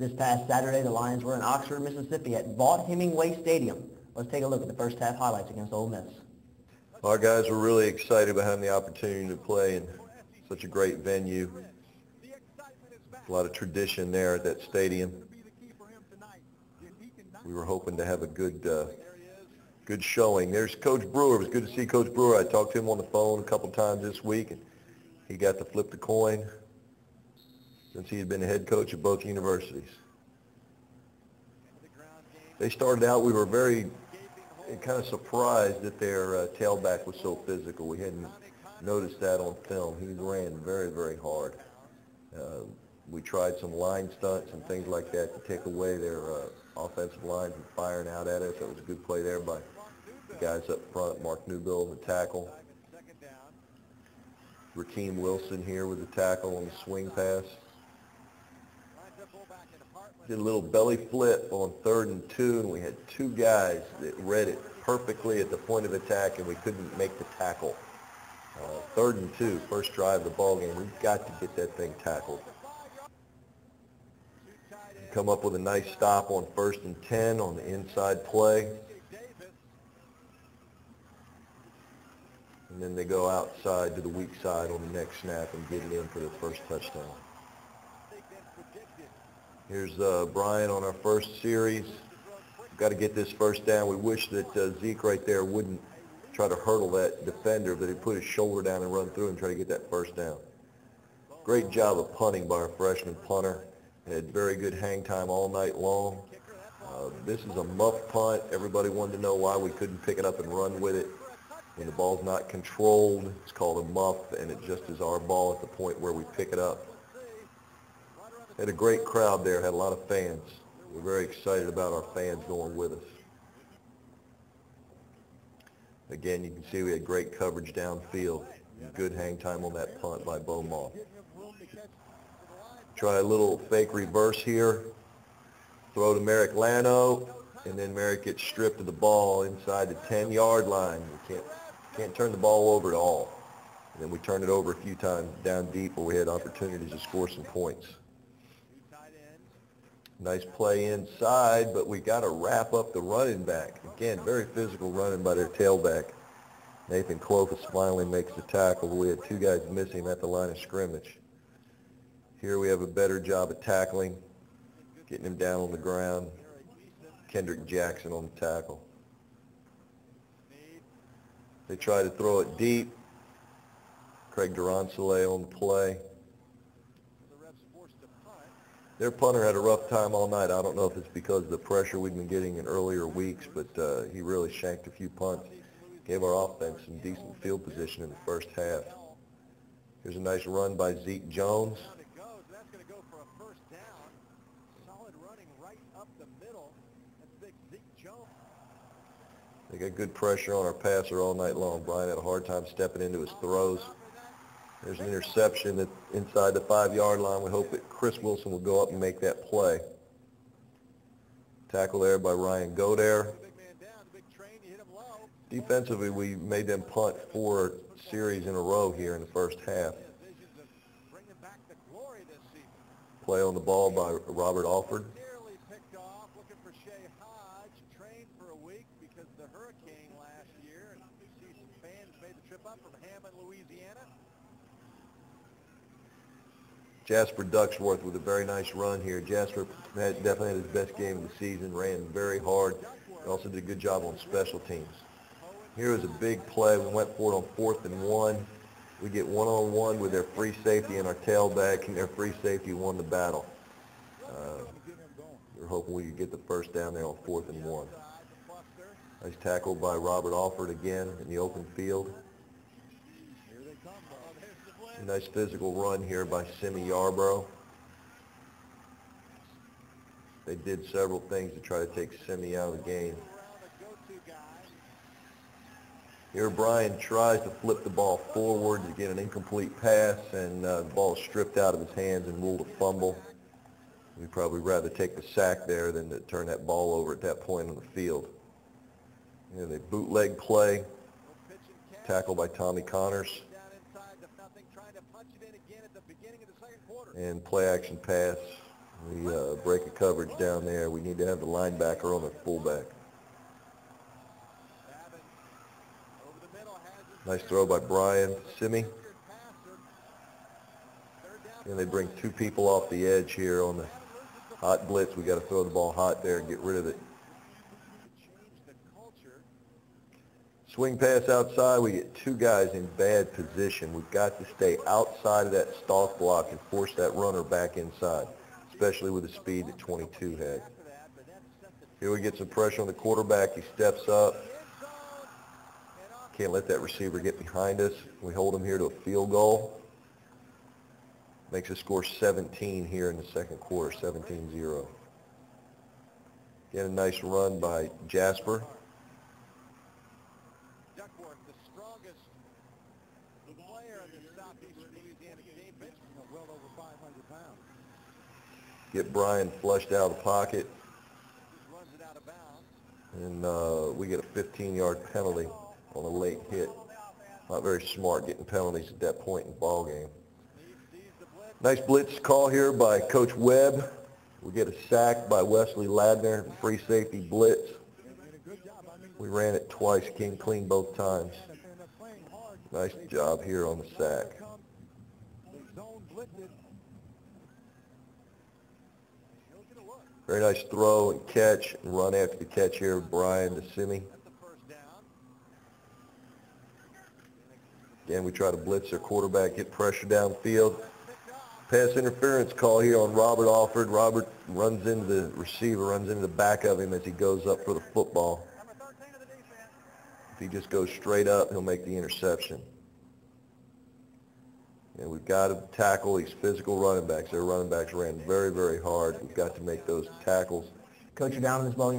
This past Saturday, the Lions were in Oxford, Mississippi at Vaught-Hemingway Stadium. Let's take a look at the first half highlights against Ole Miss. Our guys were really excited about having the opportunity to play in such a great venue. A lot of tradition there at that stadium. We were hoping to have a good showing. There's Coach Brewer. It was good to see Coach Brewer. I talked to him on the phone a couple times this week, and he got to flip the coin since he had been the head coach at both universities. They started out, we were very kind of surprised that their tailback was so physical. We hadn't noticed that on film. He ran very, very hard. We tried some line stunts and things like that to take away their offensive line from firing out at us. That was a good play there by the guys up front, Mark Newbill in the tackle. Rakeem Wilson here with the tackle on the swing pass. Did a little belly flip on 3rd and 2, and we had two guys that read it perfectly at the point of attack, and we couldn't make the tackle. 3rd and 2, first drive of the ball game. We've got to get that thing tackled. Come up with a nice stop on 1st and 10 on the inside play. And then they go outside to the weak side on the next snap and get it in for their first touchdown. Here's Brian on our first series. We've got to get this first down. We wish that Zeke right there wouldn't try to hurdle that defender, but he put his shoulder down and run through and try to get that first down. Great job of punting by our freshman punter. Had very good hang time all night long. This is a muff punt. Everybody wanted to know why we couldn't pick it up and run with it. When the ball's not controlled, it's called a muff, and it just is our ball at the point where we pick it up. Had a great crowd there, had a lot of fans. We're very excited about our fans going with us. Again, you can see we had great coverage downfield. Good hang time on that punt by Bo Moff. Try a little fake reverse here. Throw to Merrick Lano, and then Merrick gets stripped of the ball inside the 10-yard line. We can't turn the ball over at all. And then we turned it over a few times down deep where we had opportunities to score some points. Nice play inside, but we got to wrap up the running back. Again, very physical running by their tailback. Nathan Clovis finally makes the tackle. We had two guys missing at the line of scrimmage. Here we have a better job of tackling, getting him down on the ground. Kendrick Jackson on the tackle. They try to throw it deep. Craig Duronsole on the play. Their punter had a rough time all night. I don't know if it's because of the pressure we've been getting in earlier weeks, but he really shanked a few punts. Gave our offense some decent field position in the first half. Here's a nice run by Zeke Jones. They got good pressure on our passer all night long. Brian had a hard time stepping into his throws. There's an interception that's inside the 5-yard line. We hope that Chris Wilson will go up and make that play. Tackle there by Ryan Godair. Defensively, we made them punt 4 series in a row here in the first half. Play on the ball by Robert Alford. Jasper Ducksworth with a very nice run here. Jasper definitely had his best game of the season, ran very hard. He also did a good job on special teams. Here was a big play. We went for it on 4th and 1. We get one-on-one with their free safety and our tailback, and their free safety won the battle. We're hoping we could get the first down there on 4th and 1. Nice tackle by Robert Alford again in the open field. A nice physical run here by Simi Yarborough. They did several things to try to take Simi out of the game. Here Brian tries to flip the ball forward to get an incomplete pass, and the ball is stripped out of his hands and ruled a fumble. We'd probably rather take the sack there than to turn that ball over at that point on the field. You know, they bootleg play, tackle by Tommy Connors, and play action pass We break a coverage down there. We need to have the linebacker on the fullback. Nice throw by Brian Simi. And they bring two people off the edge here on the hot blitz. We got to throw the ball hot there and get rid of it. Swing pass outside. We get two guys in bad position. We've got to stay outside of that stalk block and force that runner back inside, especially with the speed that 22 had. Here we get some pressure on the quarterback. He steps up. Can't let that receiver get behind us. We hold him here to a field goal. Makes us score 17 here in the second quarter, 17-0. Again, a nice run by Jasper. Duckworth, the strongest player in the Southeastern Louisiana game, benching well over 500 pounds. Get Brian flushed out of the pocket. Runs it out of bounds. And we get a 15-yard penalty on a late hit. Not very smart getting penalties at that point in the ball game. Nice blitz call here by Coach Webb. We get a sack by Wesley Ladner, free safety blitz. We ran it twice, came clean both times. Nice job here on the sack. Very nice throw and catch and run after the catch here, Brian to Simi. Again, we try to blitz their quarterback, get pressure downfield. Pass interference call here on Robert Alford. Robert runs into the receiver, runs into the back of him as he goes up for the football. If he just goes straight up, he'll make the interception. And we've got to tackle these physical running backs. Their running backs ran very, very hard. We've got to make those tackles. Coach, you're down in this ball game.